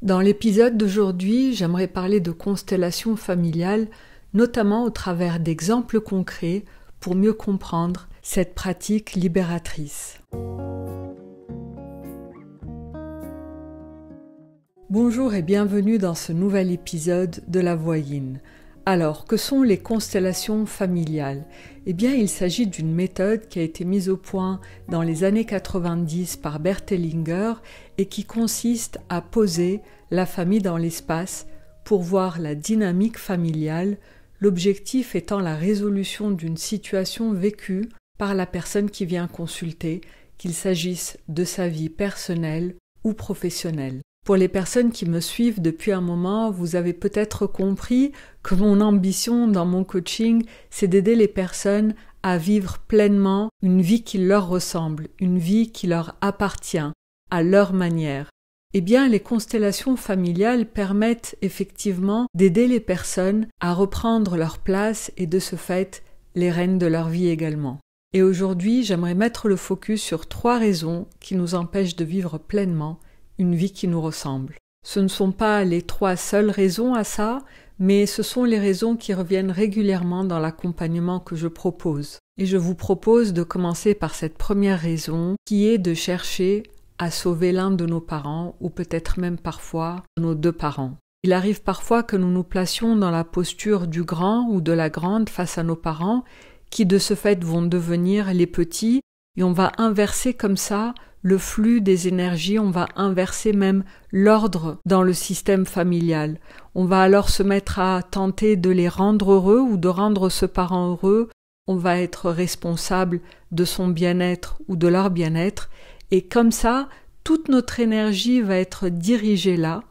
Dans l'épisode d'aujourd'hui, j'aimerais parler de constellation familiale, notamment au travers d'exemples concrets pour mieux comprendre cette pratique libératrice. Bonjour et bienvenue dans ce nouvel épisode de La Voix Yin. Alors, que sont les constellations familiales ? Eh bien, il s'agit d'une méthode qui a été mise au point dans les années 90 par Bert Hellinger et qui consiste à poser la famille dans l'espace pour voir la dynamique familiale, l'objectif étant la résolution d'une situation vécue par la personne qui vient consulter, qu'il s'agisse de sa vie personnelle ou professionnelle. Pour les personnes qui me suivent depuis un moment, vous avez peut-être compris que mon ambition dans mon coaching, c'est d'aider les personnes à vivre pleinement une vie qui leur ressemble, une vie qui leur appartient, à leur manière. Eh bien, les constellations familiales permettent effectivement d'aider les personnes à reprendre leur place et de ce fait, les rênes de leur vie également. Et aujourd'hui, j'aimerais mettre le focus sur 3 raisons qui nous empêchent de vivre pleinement une vie qui nous ressemble. Ce ne sont pas les 3 seules raisons à ça, mais ce sont les raisons qui reviennent régulièrement dans l'accompagnement que je propose. Et je vous propose de commencer par cette première raison, qui est de chercher à sauver l'un de nos parents, ou peut-être même parfois nos 2 parents. Il arrive parfois que nous nous placions dans la posture du grand ou de la grande face à nos parents, qui de ce fait vont devenir les petits, et on va inverser comme ça le flux des énergies, on va inverser même l'ordre dans le système familial. On va alors se mettre à tenter de les rendre heureux ou de rendre ce parent heureux. On va être responsable de son bien-être ou de leur bien-être. Et comme ça, toute notre énergie va être dirigée là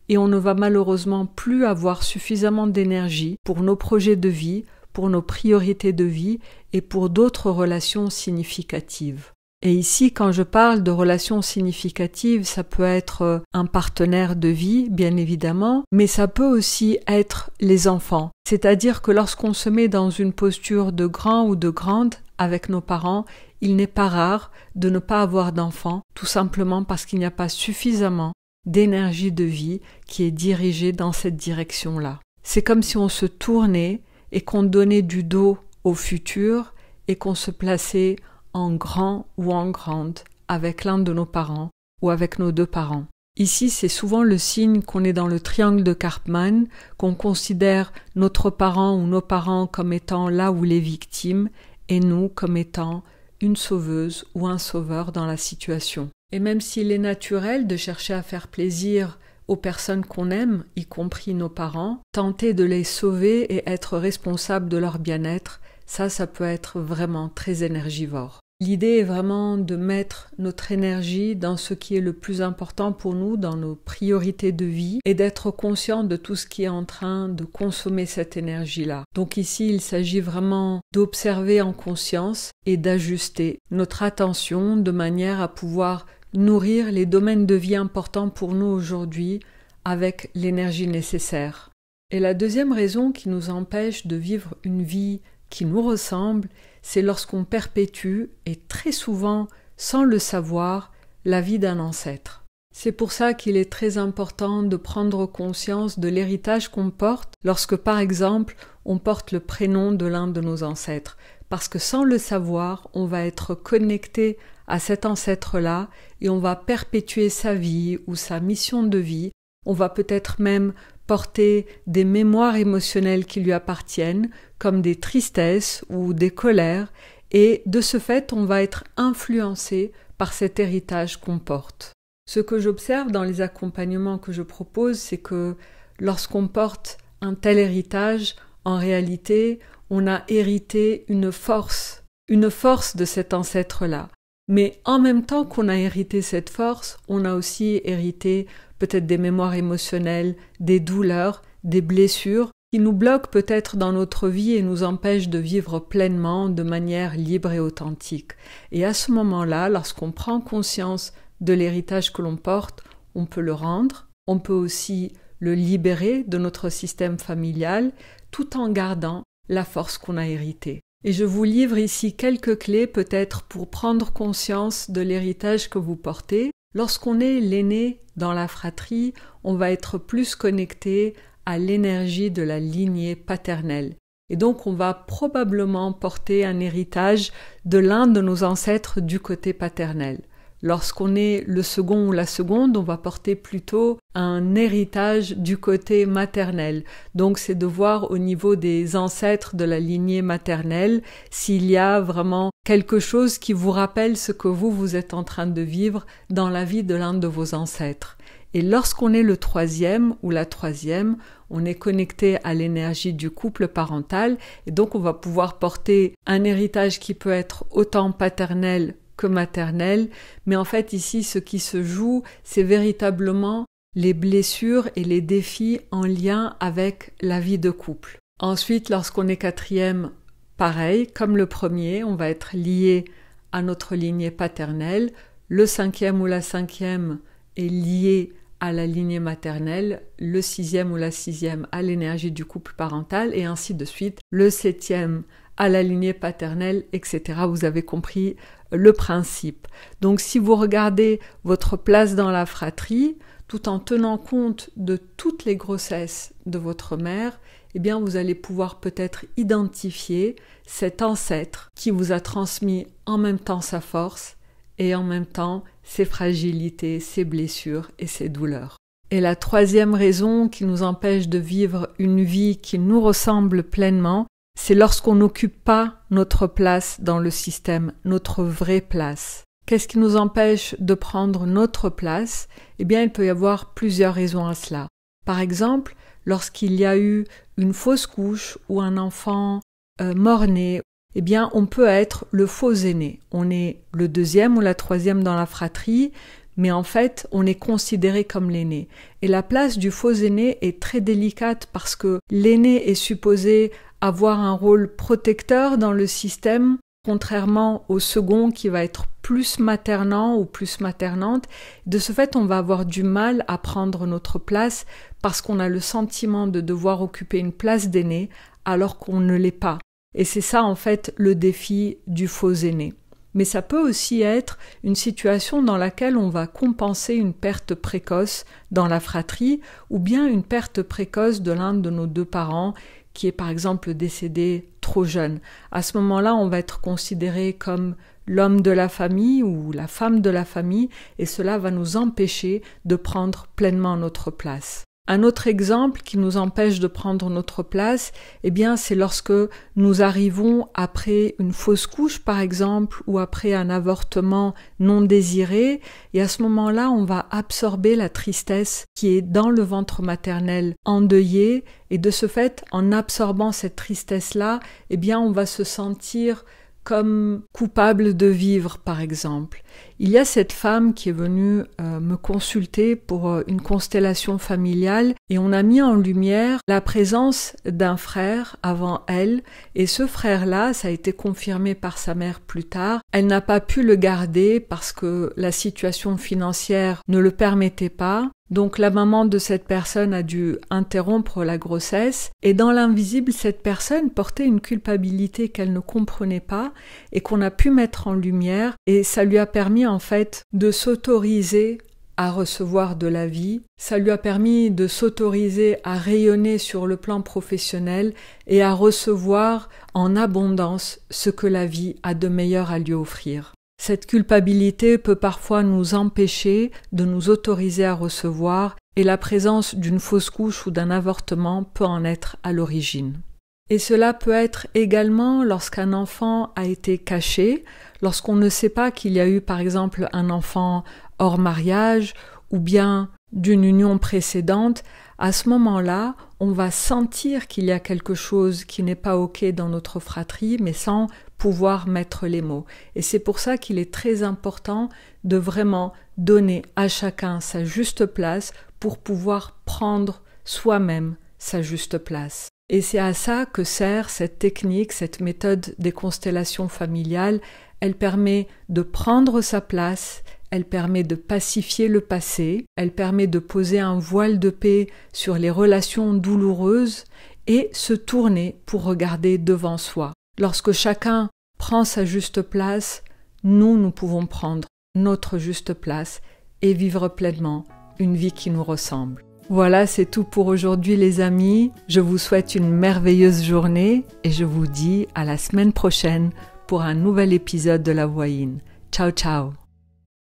et on ne va malheureusement plus avoir suffisamment d'énergie pour nos projets de vie, pour nos priorités de vie et pour d'autres relations significatives. Et ici, quand je parle de relations significatives, ça peut être un partenaire de vie, bien évidemment, mais ça peut aussi être les enfants. C'est-à-dire que lorsqu'on se met dans une posture de grand ou de grande avec nos parents, il n'est pas rare de ne pas avoir d'enfants, tout simplement parce qu'il n'y a pas suffisamment d'énergie de vie qui est dirigée dans cette direction-là. C'est comme si on se tournait et qu'on donnait du dos au futur et qu'on se plaçait en grand ou en grande avec l'un de nos parents ou avec nos 2 parents. Ici, c'est souvent le signe qu'on est dans le triangle de Karpman, qu'on considère notre parent ou nos parents comme étant là où les victimes et nous comme étant une sauveuse ou un sauveur dans la situation. Et même s'il est naturel de chercher à faire plaisir aux personnes qu'on aime, y compris nos parents, tenter de les sauver et être responsable de leur bien-être, ça peut être vraiment très énergivore. L'idée est vraiment de mettre notre énergie dans ce qui est le plus important pour nous, dans nos priorités de vie, et d'être conscient de tout ce qui est en train de consommer cette énergie-là. Donc ici, il s'agit vraiment d'observer en conscience et d'ajuster notre attention de manière à pouvoir nourrir les domaines de vie importants pour nous aujourd'hui avec l'énergie nécessaire. Et la deuxième raison qui nous empêche de vivre une vie qui nous ressemble, c'est lorsqu'on perpétue, et très souvent, sans le savoir, la vie d'un ancêtre. C'est pour ça qu'il est très important de prendre conscience de l'héritage qu'on porte lorsque, par exemple, on porte le prénom de l'un de nos ancêtres. Parce que sans le savoir, on va être connecté à cet ancêtre-là et on va perpétuer sa vie ou sa mission de vie. On va peut-être même porter des mémoires émotionnelles qui lui appartiennent, comme des tristesses ou des colères, et de ce fait, on va être influencé par cet héritage qu'on porte. Ce que j'observe dans les accompagnements que je propose, c'est que lorsqu'on porte un tel héritage, en réalité, on a hérité une force de cet ancêtre-là. Mais en même temps qu'on a hérité cette force, on a aussi hérité peut-être des mémoires émotionnelles, des douleurs, des blessures qui nous bloquent peut-être dans notre vie et nous empêchent de vivre pleinement, de manière libre et authentique. Et à ce moment-là, lorsqu'on prend conscience de l'héritage que l'on porte, on peut le rendre, on peut aussi le libérer de notre système familial, tout en gardant la force qu'on a héritée. Et je vous livre ici quelques clés peut-être pour prendre conscience de l'héritage que vous portez Lorsqu'on est l'aîné dans la fratrie, on va être plus connecté à l'énergie de la lignée paternelle. Et donc on va probablement porter un héritage de l'un de nos ancêtres du côté paternel. Lorsqu'on est le second ou la seconde, on va porter plutôt un héritage du côté maternel. Donc c'est de voir au niveau des ancêtres de la lignée maternelle s'il y a vraiment quelque chose qui vous rappelle ce que vous êtes en train de vivre dans la vie de l'un de vos ancêtres. Et lorsqu'on est le troisième ou la troisième, on est connecté à l'énergie du couple parental et donc on va pouvoir porter un héritage qui peut être autant paternel que maternelle, mais en fait ici ce qui se joue, c'est véritablement les blessures et les défis en lien avec la vie de couple. Ensuite, lorsqu'on est quatrième, pareil, comme le premier, on va être lié à notre lignée paternelle. Le cinquième ou la cinquième est lié à la lignée maternelle, le sixième ou la sixième à l'énergie du couple parental, et ainsi de suite. Le septième à la lignée paternelle, etc. Vous avez compris le principe. Donc si vous regardez votre place dans la fratrie, tout en tenant compte de toutes les grossesses de votre mère, eh bien vous allez pouvoir peut-être identifier cet ancêtre qui vous a transmis en même temps sa force et en même temps ses fragilités, ses blessures et ses douleurs. Et la troisième raison qui nous empêche de vivre une vie qui nous ressemble pleinement, c'est lorsqu'on n'occupe pas notre place dans le système, notre vraie place. Qu'est-ce qui nous empêche de prendre notre place? Eh bien, il peut y avoir plusieurs raisons à cela. Par exemple, lorsqu'il y a eu une fausse couche ou un enfant mort-né, eh bien, on peut être le faux aîné. On est le deuxième ou la troisième dans la fratrie, mais en fait, on est considéré comme l'aîné. Et la place du faux aîné est très délicate parce que l'aîné est supposé avoir un rôle protecteur dans le système, contrairement au second qui va être plus maternant ou plus maternante. De ce fait, on va avoir du mal à prendre notre place parce qu'on a le sentiment de devoir occuper une place d'aîné alors qu'on ne l'est pas. Et c'est ça, en fait, le défi du faux aîné. Mais ça peut aussi être une situation dans laquelle on va compenser une perte précoce dans la fratrie ou bien une perte précoce de l'un de nos deux parents qui est par exemple décédé trop jeune. À ce moment-là, on va être considéré comme l'homme de la famille ou la femme de la famille et cela va nous empêcher de prendre pleinement notre place. Un autre exemple qui nous empêche de prendre notre place, eh bien, c'est lorsque nous arrivons après une fausse couche, par exemple, ou après un avortement non désiré, et à ce moment-là, on va absorber la tristesse qui est dans le ventre maternel endeuillé, et de ce fait, en absorbant cette tristesse-là, eh bien, on va se sentir comme coupable de vivre, par exemple. Il y a cette femme qui est venue me consulter pour une constellation familiale et on a mis en lumière la présence d'un frère avant elle et ce frère-là, ça a été confirmé par sa mère plus tard, elle n'a pas pu le garder parce que la situation financière ne le permettait pas. Donc la maman de cette personne a dû interrompre la grossesse et dans l'invisible, cette personne portait une culpabilité qu'elle ne comprenait pas et qu'on a pu mettre en lumière et ça lui a permis en fait de s'autoriser à recevoir de la vie, ça lui a permis de s'autoriser à rayonner sur le plan professionnel et à recevoir en abondance ce que la vie a de meilleur à lui offrir. Cette culpabilité peut parfois nous empêcher de nous autoriser à recevoir et la présence d'une fausse couche ou d'un avortement peut en être à l'origine. Et cela peut être également lorsqu'un enfant a été caché, lorsqu'on ne sait pas qu'il y a eu par exemple un enfant hors mariage ou bien d'une union précédente. À ce moment-là, on va sentir qu'il y a quelque chose qui n'est pas OK dans notre fratrie, mais sans pouvoir mettre les mots. Et c'est pour ça qu'il est très important de vraiment donner à chacun sa juste place pour pouvoir prendre soi-même sa juste place. Et c'est à ça que sert cette technique, cette méthode des constellations familiales. Elle permet de prendre sa place, elle permet de pacifier le passé, elle permet de poser un voile de paix sur les relations douloureuses et se tourner pour regarder devant soi. Lorsque chacun prend sa juste place, nous pouvons prendre notre juste place et vivre pleinement une vie qui nous ressemble. Voilà, c'est tout pour aujourd'hui les amis. Je vous souhaite une merveilleuse journée et je vous dis à la semaine prochaine pour un nouvel épisode de La Voyine. Ciao ciao.